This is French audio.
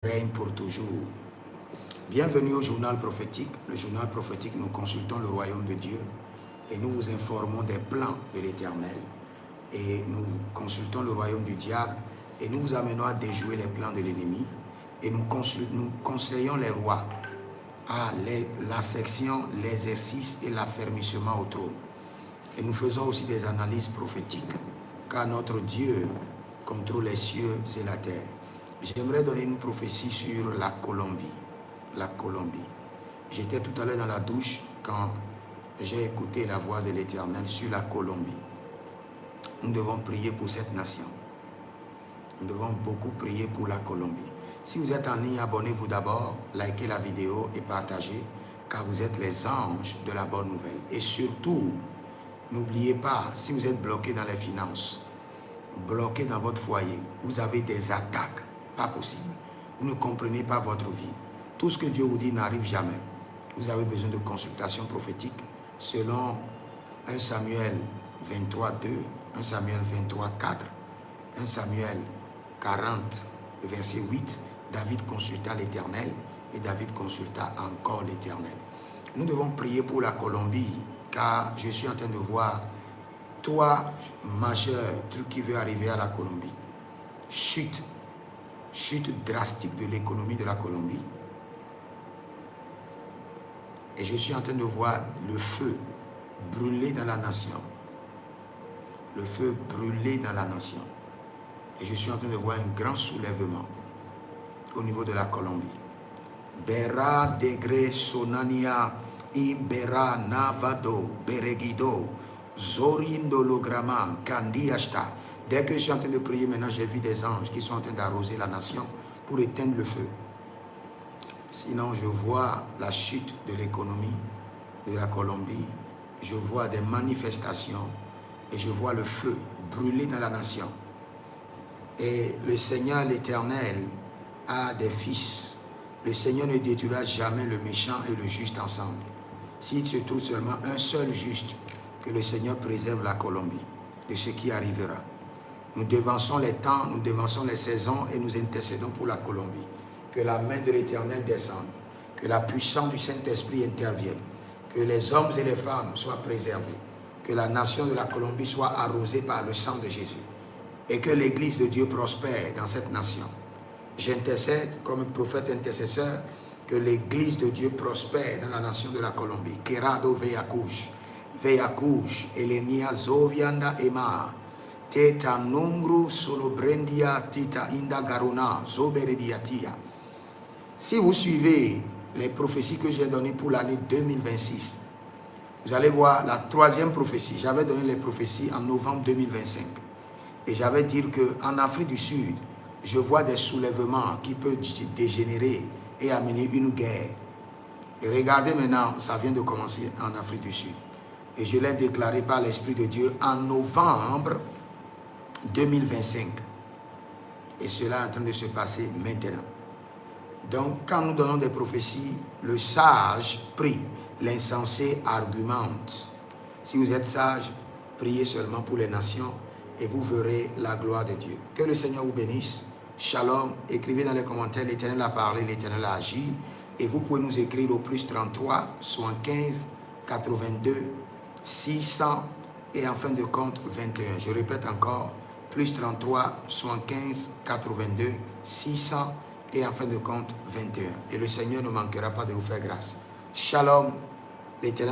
règne pour toujours. Bienvenue au journal prophétique. Le journal prophétique, nous consultons le royaume de Dieu et nous vous informons des plans de l'Éternel. Et nous consultons le royaume du diable et nous vous amenons à déjouer les plans de l'ennemi. Et nous conseillons les rois à la section, l'exercice et l'affermissement au trône. Et nous faisons aussi des analyses prophétiques, car notre Dieu contrôle les cieux et la terre. J'aimerais donner une prophétie sur la Colombie. La Colombie. J'étais tout à l'heure dans la douche quand j'ai écouté la voix de l'Éternel sur la Colombie. Nous devons prier pour cette nation. Nous devons beaucoup prier pour la Colombie. Si vous êtes en ligne, abonnez-vous d'abord, likez la vidéo et partagez, car vous êtes les anges de la bonne nouvelle. Et surtout, n'oubliez pas, si vous êtes bloqué dans les finances, bloqué dans votre foyer, vous avez des attaques, pas possible. Vous ne comprenez pas votre vie. Tout ce que Dieu vous dit n'arrive jamais. Vous avez besoin de consultation prophétique selon 1 Samuel 23, 2, 1 Samuel 23, 4, 1 Samuel 40, verset 8. David consulta l'Éternel et David consulta encore l'Éternel. Nous devons prier pour la Colombie, car je suis en train de voir trois majeurs trucs qui vont arriver à la Colombie. Chute drastique de l'économie de la Colombie. Et je suis en train de voir le feu brûler dans la nation. Le feu brûler dans la nation. Et je suis en train de voir un grand soulèvement au niveau de la Colombie. Bera degre sonania imbera navado beregido zorindolograma kandiashta. Dès que je suis en train de prier maintenant, j'ai vu des anges qui sont en train d'arroser la nation pour éteindre le feu. Sinon, je vois la chute de l'économie de la Colombie. Je vois des manifestations et je vois le feu brûler dans la nation. Et le Seigneur, l'Éternel, a des fils. Le Seigneur ne détruira jamais le méchant et le juste ensemble. S'il se trouve seulement un seul juste, que le Seigneur préserve la Colombie de ce qui arrivera. Nous devançons les temps, nous devançons les saisons et nous intercédons pour la Colombie. Que la main de l'Éternel descende, que la puissance du Saint-Esprit intervienne, que les hommes et les femmes soient préservés, que la nation de la Colombie soit arrosée par le sang de Jésus et que l'Église de Dieu prospère dans cette nation. J'intercède comme prophète intercesseur que l'Église de Dieu prospère dans la nation de la Colombie. Kerado veyakush, elenia zovianda ema, teta nungru solobrendia tita inda garona zoberediatia. Si vous suivez les prophéties que j'ai données pour l'année 2026, vous allez voir la troisième prophétie. J'avais donné les prophéties en novembre 2025. Et j'avais dit qu'en Afrique du Sud, je vois des soulèvements qui peuvent dégénérer et amener une guerre. Et regardez maintenant, ça vient de commencer en Afrique du Sud. Et je l'ai déclaré par l'Esprit de Dieu en novembre 2025. Et cela est en train de se passer maintenant. Donc, quand nous donnons des prophéties, le sage prie, l'insensé argumente. Si vous êtes sage, priez seulement pour les nations et vous verrez la gloire de Dieu. Que le Seigneur vous bénisse. Shalom. Écrivez dans les commentaires, l'Éternel a parlé, l'Éternel a agi. Et vous pouvez nous écrire au plus 33, 75, 82, 600 et en fin de compte 21. Je répète encore, plus 33, 75, 82, 600 et en fin de compte 21. Et le Seigneur ne manquera pas de vous faire grâce. Shalom, l'Éternel